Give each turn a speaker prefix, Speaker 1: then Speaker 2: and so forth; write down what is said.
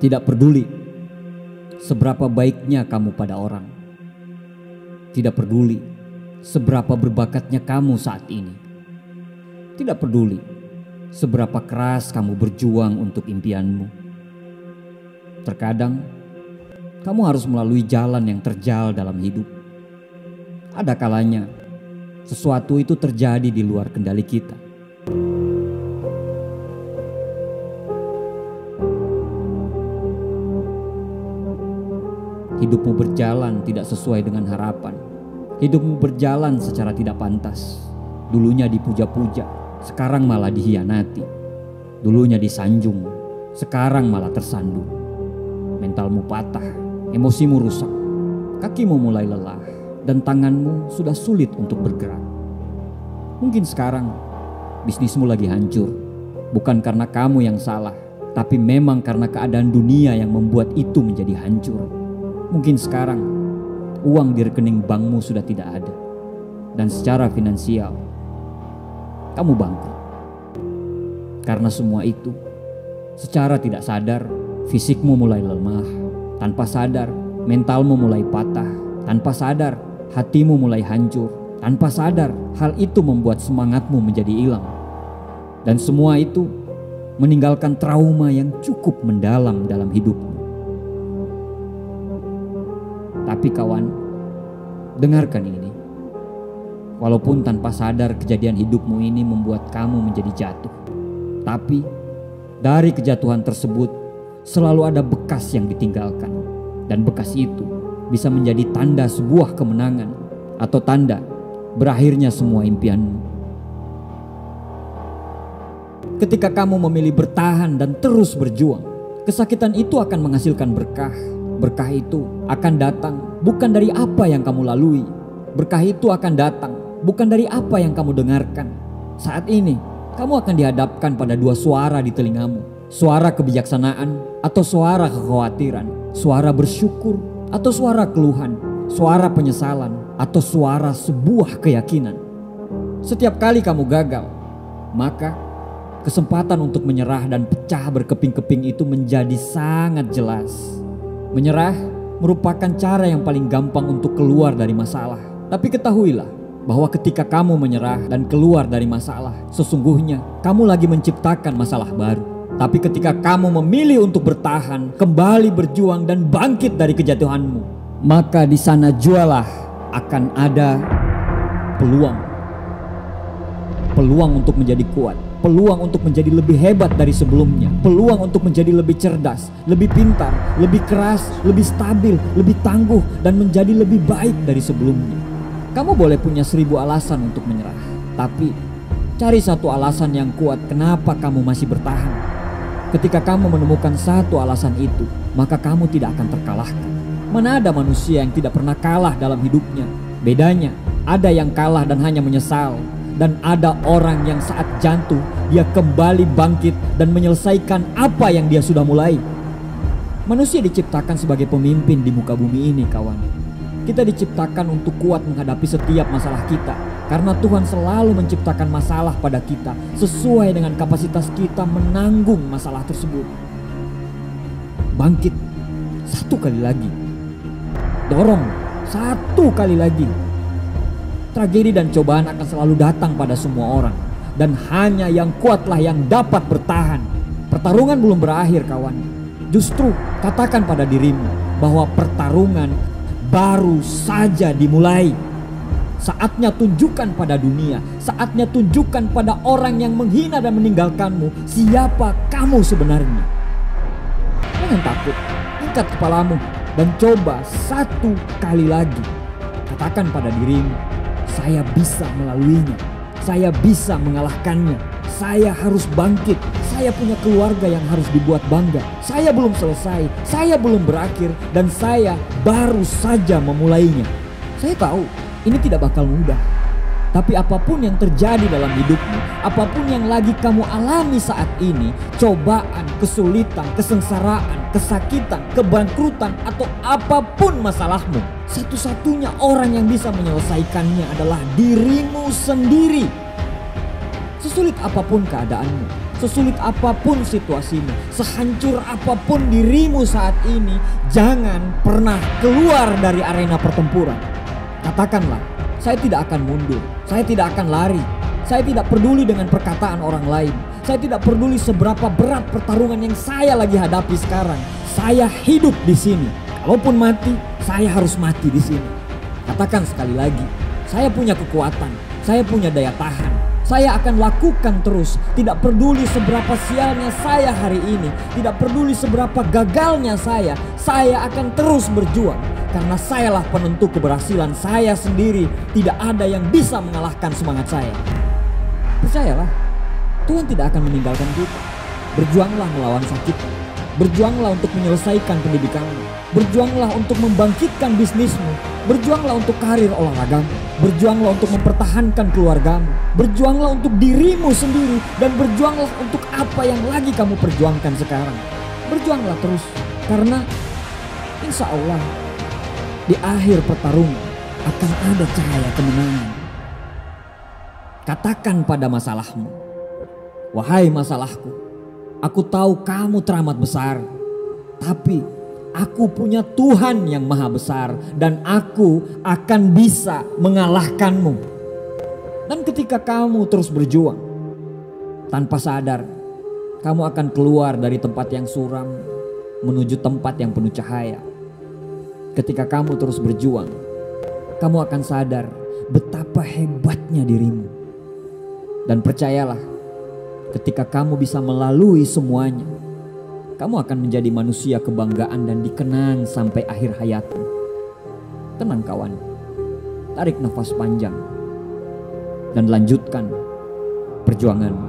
Speaker 1: Tidak peduli seberapa baiknya kamu pada orang. Tidak peduli seberapa berbakatnya kamu saat ini. Tidak peduli seberapa keras kamu berjuang untuk impianmu. Terkadang kamu harus melalui jalan yang terjal dalam hidup. Ada kalanya sesuatu itu terjadi di luar kendali kita. Hidupmu berjalan tidak sesuai dengan harapan. Hidupmu berjalan secara tidak pantas. Dulunya dipuja-puja, sekarang malah dihianati. Dulunya disanjung, sekarang malah tersandung. Mentalmu patah, emosimu rusak, kakimu mulai lelah, dan tanganmu sudah sulit untuk bergerak. Mungkin sekarang bisnismu lagi hancur, bukan karena kamu yang salah, tapi memang karena keadaan dunia yang membuat itu menjadi hancur. Mungkin sekarang uang di rekening bankmu sudah tidak ada, dan secara finansial kamu bangkrut. Karena semua itu, secara tidak sadar fisikmu mulai lemah. Tanpa sadar mentalmu mulai patah. Tanpa sadar hatimu mulai hancur. Tanpa sadar hal itu membuat semangatmu menjadi hilang. Dan semua itu meninggalkan trauma yang cukup mendalam dalam hidupmu. Tapi kawan, dengarkan ini. Walaupun tanpa sadar kejadian hidupmu ini membuat kamu menjadi jatuh, tapi dari kejatuhan tersebut selalu ada bekas yang ditinggalkan. Dan bekas itu bisa menjadi tanda sebuah kemenangan atau tanda berakhirnya semua impianmu. Ketika kamu memilih bertahan dan terus berjuang, kesakitan itu akan menghasilkan berkah. Berkah itu akan datang bukan dari apa yang kamu lalui. Berkah itu akan datang bukan dari apa yang kamu dengarkan. Saat ini kamu akan dihadapkan pada dua suara di telingamu. Suara kebijaksanaan atau suara kekhawatiran. Suara bersyukur atau suara keluhan. Suara penyesalan atau suara sebuah keyakinan. Setiap kali kamu gagal, maka kesempatan untuk menyerah dan pecah berkeping-keping itu menjadi sangat jelas. Menyerah merupakan cara yang paling gampang untuk keluar dari masalah. Tapi ketahuilah bahwa ketika kamu menyerah dan keluar dari masalah, sesungguhnya kamu lagi menciptakan masalah baru. Tapi ketika kamu memilih untuk bertahan, kembali berjuang dan bangkit dari kejatuhanmu, maka di sana jualah akan ada peluang. Peluang untuk menjadi kuat, peluang untuk menjadi lebih hebat dari sebelumnya, peluang untuk menjadi lebih cerdas, lebih pintar, lebih keras, lebih stabil, lebih tangguh, dan menjadi lebih baik dari sebelumnya. Kamu boleh punya 1000 alasan untuk menyerah, tapi cari satu alasan yang kuat kenapa kamu masih bertahan. Ketika kamu menemukan satu alasan itu, maka kamu tidak akan terkalahkan. Mana ada manusia yang tidak pernah kalah dalam hidupnya? Bedanya, ada yang kalah dan hanya menyesal. Dan ada orang yang saat jatuh, dia kembali bangkit dan menyelesaikan apa yang dia sudah mulai. Manusia diciptakan sebagai pemimpin di muka bumi ini, kawan. Kita diciptakan untuk kuat menghadapi setiap masalah kita. Karena Tuhan selalu menciptakan masalah pada kita sesuai dengan kapasitas kita menanggung masalah tersebut. Bangkit satu kali lagi. Dorong satu kali lagi. Tragedi dan cobaan akan selalu datang pada semua orang. Dan hanya yang kuatlah yang dapat bertahan. Pertarungan belum berakhir, kawan. Justru katakan pada dirimu bahwa pertarungan baru saja dimulai. Saatnya tunjukkan pada dunia, saatnya tunjukkan pada orang yang menghina dan meninggalkanmu siapa kamu sebenarnya. Jangan takut, angkat kepalamu dan coba satu kali lagi. Katakan pada dirimu, saya bisa melaluinya, saya bisa mengalahkannya, saya harus bangkit, saya punya keluarga yang harus dibuat bangga, saya belum selesai, saya belum berakhir, dan saya baru saja memulainya. Saya tahu ini tidak bakal mudah, tapi apapun yang terjadi dalam hidupmu, apapun yang lagi kamu alami saat ini, cobaan, kesulitan, kesengsaraan, kesakitan, kebangkrutan, atau apapun masalahmu, satu-satunya orang yang bisa menyelesaikannya adalah dirimu sendiri. Sesulit apapun keadaanmu, sesulit apapun situasimu, sehancur apapun dirimu saat ini, jangan pernah keluar dari arena pertempuran. Katakanlah, saya tidak akan mundur, saya tidak akan lari, saya tidak peduli dengan perkataan orang lain, saya tidak peduli seberapa berat pertarungan yang saya lagi hadapi sekarang. Saya hidup di sini. Kalaupun mati, saya harus mati di sini. Katakan sekali lagi, saya punya kekuatan, saya punya daya tahan. Saya akan lakukan terus, tidak peduli seberapa sialnya saya hari ini, tidak peduli seberapa gagalnya saya akan terus berjuang. Karena sayalah penentu keberhasilan saya sendiri, tidak ada yang bisa mengalahkan semangat saya. Percayalah, Tuhan tidak akan meninggalkan kita. Berjuanglah melawan sakit, berjuanglah untuk menyelesaikan pendidikanmu, berjuanglah untuk membangkitkan bisnismu, berjuanglah untuk karir olahragamu, berjuanglah untuk mempertahankan keluargamu, berjuanglah untuk dirimu sendiri, dan berjuanglah untuk apa yang lagi kamu perjuangkan sekarang. Berjuanglah terus, karena insya Allah di akhir pertarungan akan ada cahaya kemenangan. Katakan pada masalahmu, wahai masalahku, aku tahu kamu teramat besar, tapi aku punya Tuhan yang maha besar dan aku akan bisa mengalahkanmu. Dan ketika kamu terus berjuang, tanpa sadar, kamu akan keluar dari tempat yang suram menuju tempat yang penuh cahaya. Ketika kamu terus berjuang, kamu akan sadar betapa hebatnya dirimu. Dan percayalah, ketika kamu bisa melalui semuanya, kamu akan menjadi manusia kebanggaan dan dikenang sampai akhir hayatmu. Tenang kawan, tarik nafas panjang dan lanjutkan perjuanganmu.